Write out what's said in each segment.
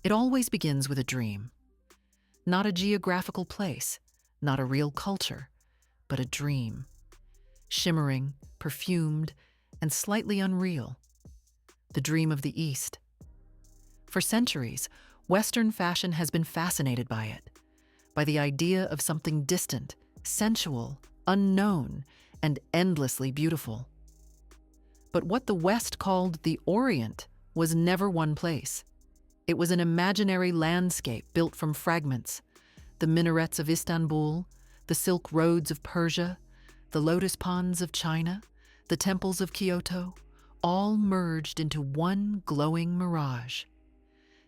It always begins with a dream. Not a geographical place, not a real culture, but a dream. Shimmering, perfumed, and slightly unreal. The dream of the East. For centuries, Western fashion has been fascinated by it, by the idea of something distant, sensual, unknown, and endlessly beautiful. But what the West called the Orient was never one place. It was an imaginary landscape built from fragments: the minarets of Istanbul, the silk roads of Persia, the lotus ponds of China, the temples of Kyoto, all merged into one glowing mirage.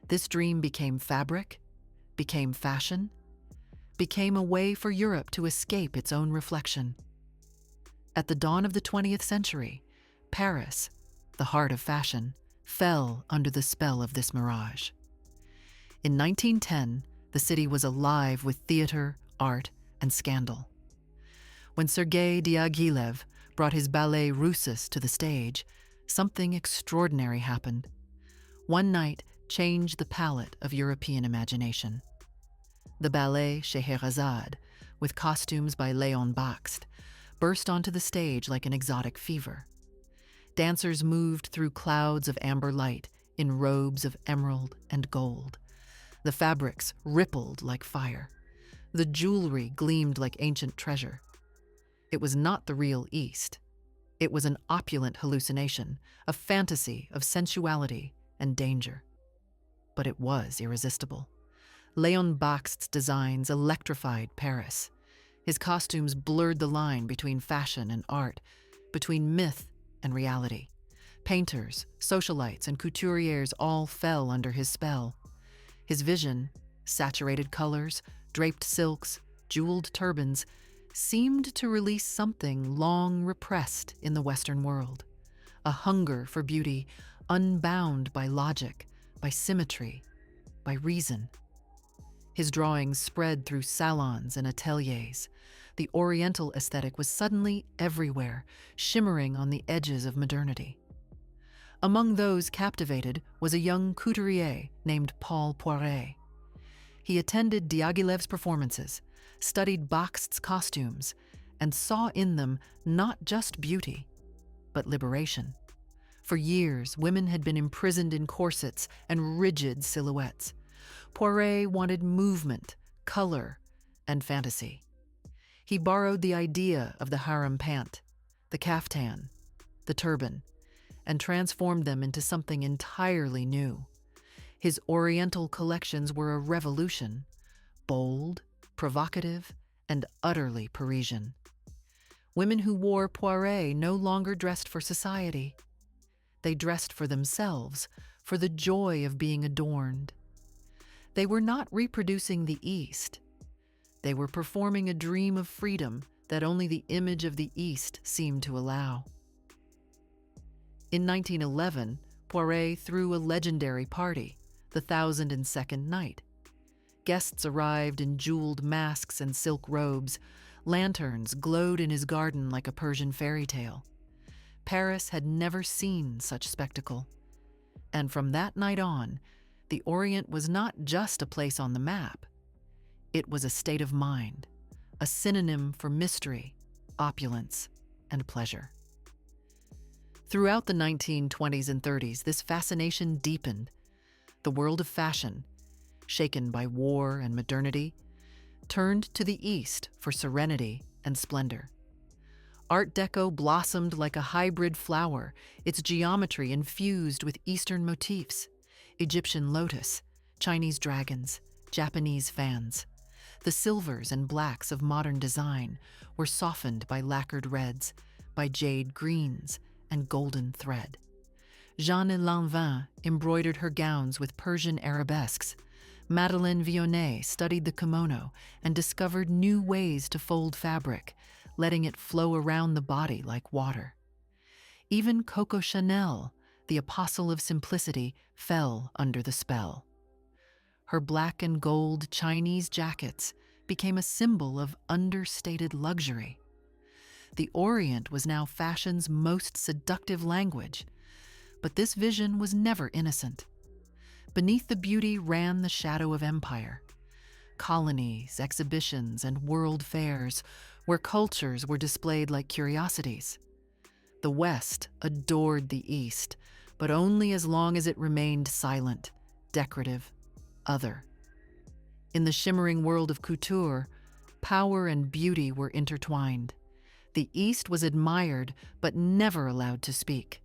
This dream became fabric, became fashion, became a way for Europe to escape its own reflection. At the dawn of the 20th century, Paris, the heart of fashion, fell under the spell of this mirage. In 1910, the city was alive with theater, art, and scandal. When Sergei Diaghilev brought his Ballets Russes to the stage, something extraordinary happened. One night changed the palette of European imagination. The ballet Scheherazade, with costumes by Léon Bakst, burst onto the stage like an exotic fever. Dancers moved through clouds of amber light in robes of emerald and gold. The fabrics rippled like fire. The jewelry gleamed like ancient treasure. It was not the real East. It was an opulent hallucination, a fantasy of sensuality and danger. But it was irresistible. Léon Bakst's designs electrified Paris. His costumes blurred the line between fashion and art, between myth and reality. Painters, socialites, and couturiers all fell under his spell. His vision, saturated colors, draped silks, jeweled turbans, seemed to release something long repressed in the Western world. A hunger for beauty unbound by logic, by symmetry, by reason. His drawings spread through salons and ateliers. The Oriental aesthetic was suddenly everywhere, shimmering on the edges of modernity. Among those captivated was a young couturier named Paul Poiret. He attended Diaghilev's performances, studied Bakst's costumes, and saw in them not just beauty, but liberation. For years, women had been imprisoned in corsets and rigid silhouettes. Poiret wanted movement, color, and fantasy. He borrowed the idea of the harem pant, the kaftan, the turban, and transformed them into something entirely new. His Oriental collections were a revolution, bold, provocative, and utterly Parisian. Women who wore Poiret no longer dressed for society. They dressed for themselves, for the joy of being adorned. They were not reproducing the East. They were performing a dream of freedom that only the image of the East seemed to allow. In 1911, Poiret threw a legendary party, the 1002nd Night. Guests arrived in jeweled masks and silk robes. Lanterns glowed in his garden like a Persian fairy tale. Paris had never seen such spectacle. And from that night on, the Orient was not just a place on the map. It was a state of mind, a synonym for mystery, opulence, and pleasure. Throughout the 1920s and 30s, this fascination deepened. The world of fashion, shaken by war and modernity, turned to the East for serenity and splendor. Art Deco blossomed like a hybrid flower, its geometry infused with Eastern motifs: Egyptian lotus, Chinese dragons, Japanese fans. The silvers and blacks of modern design were softened by lacquered reds, by jade greens, and golden thread. Jeanne Lanvin embroidered her gowns with Persian arabesques. Madeleine Vionnet studied the kimono and discovered new ways to fold fabric, letting it flow around the body like water. Even Coco Chanel, the apostle of simplicity, fell under the spell. Her black and gold Chinese jackets became a symbol of understated luxury. The Orient was now fashion's most seductive language, but this vision was never innocent. Beneath the beauty ran the shadow of empire. Colonies, exhibitions, and world fairs, where cultures were displayed like curiosities. The West adored the East, but only as long as it remained silent, decorative, other. In the shimmering world of couture, power and beauty were intertwined. The East was admired, but never allowed to speak.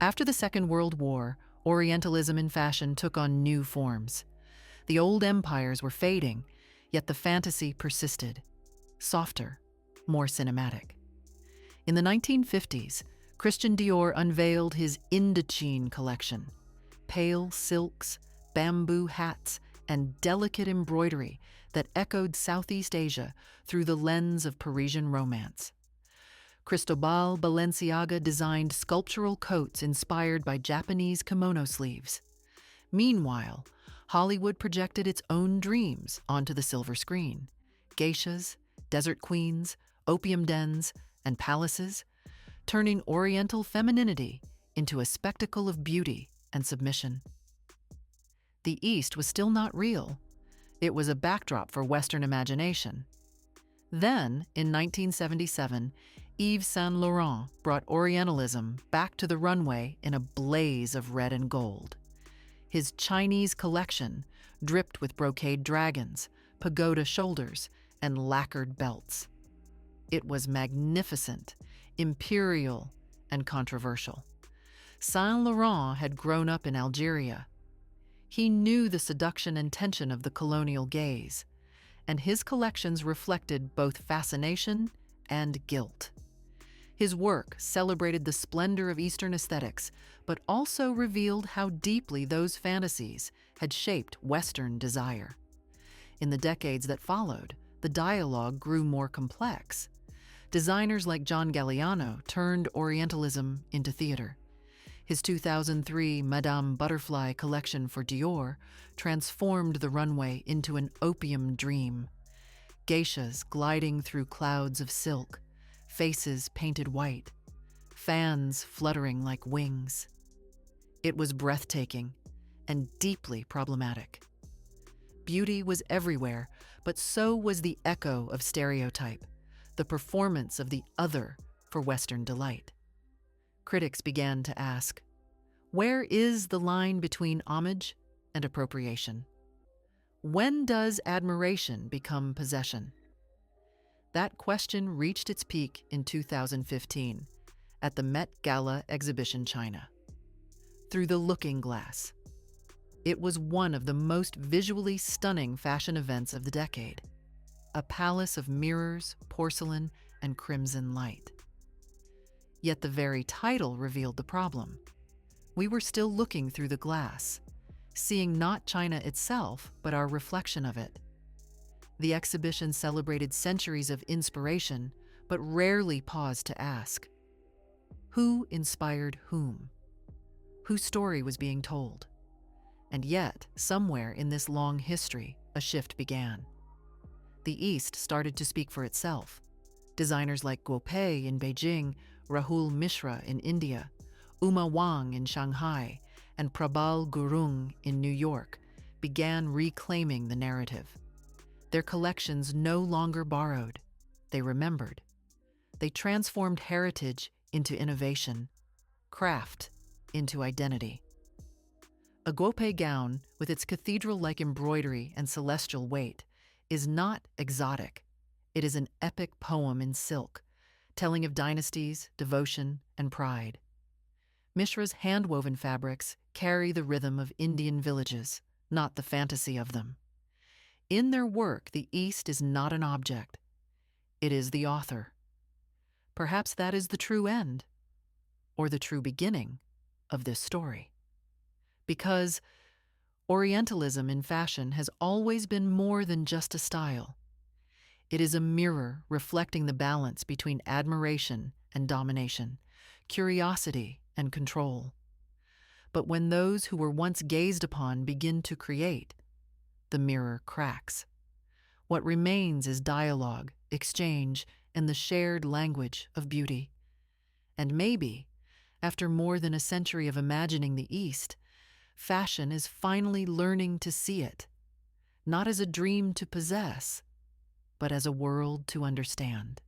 After the Second World War, Orientalism in fashion took on new forms. The old empires were fading, yet the fantasy persisted. Softer, more cinematic. In the 1950s, Christian Dior unveiled his Indochine collection. Pale silks, bamboo hats, and delicate embroidery that echoed Southeast Asia through the lens of Parisian romance. Cristobal Balenciaga designed sculptural coats inspired by Japanese kimono sleeves. Meanwhile, Hollywood projected its own dreams onto the silver screen. Geishas, desert queens, opium dens, and palaces, turning Oriental femininity into a spectacle of beauty and submission. The East was still not real. It was a backdrop for Western imagination. Then, in 1977, Yves Saint Laurent brought Orientalism back to the runway in a blaze of red and gold. His Chinese collection dripped with brocade dragons, pagoda shoulders, and lacquered belts. It was magnificent, imperial, and controversial. Saint Laurent had grown up in Algeria. He knew the seduction and tension of the colonial gaze, and his collections reflected both fascination and guilt. His work celebrated the splendor of Eastern aesthetics, but also revealed how deeply those fantasies had shaped Western desire. In the decades that followed, the dialogue grew more complex. Designers like John Galliano turned Orientalism into theater. His 2003 Madame Butterfly collection for Dior transformed the runway into an opium dream. Geishas gliding through clouds of silk, faces painted white, fans fluttering like wings. It was breathtaking and deeply problematic. Beauty was everywhere, but so was the echo of stereotype, the performance of the other for Western delight. Critics began to ask, where is the line between homage and appropriation? When does admiration become possession? That question reached its peak in 2015 at the Met Gala exhibition China. Through the Looking Glass. It was one of the most visually stunning fashion events of the decade. A palace of mirrors, porcelain, and crimson light. Yet the very title revealed the problem. We were still looking through the glass, seeing not China itself, but our reflection of it. The exhibition celebrated centuries of inspiration, but rarely paused to ask, who inspired whom? Whose story was being told? And yet, somewhere in this long history, a shift began. The East started to speak for itself. Designers like Guo Pei in Beijing, Rahul Mishra in India, Uma Wang in Shanghai, and Prabal Gurung in New York began reclaiming the narrative. Their collections no longer borrowed, they remembered. They transformed heritage into innovation, craft into identity. A Guo Pei gown, with its cathedral-like embroidery and celestial weight, is not exotic. It is an epic poem in silk, telling of dynasties, devotion, and pride. Mishra's hand-woven fabrics carry the rhythm of Indian villages, not the fantasy of them. In their work, the East is not an object. It is the author. Perhaps that is the true end, or the true beginning, of this story. Because Orientalism in fashion has always been more than just a style. It is a mirror reflecting the balance between admiration and domination, curiosity and control. But when those who were once gazed upon begin to create, the mirror cracks. What remains is dialogue, exchange, and the shared language of beauty. And maybe, after more than a century of imagining the East, fashion is finally learning to see it, not as a dream to possess, but as a world to understand.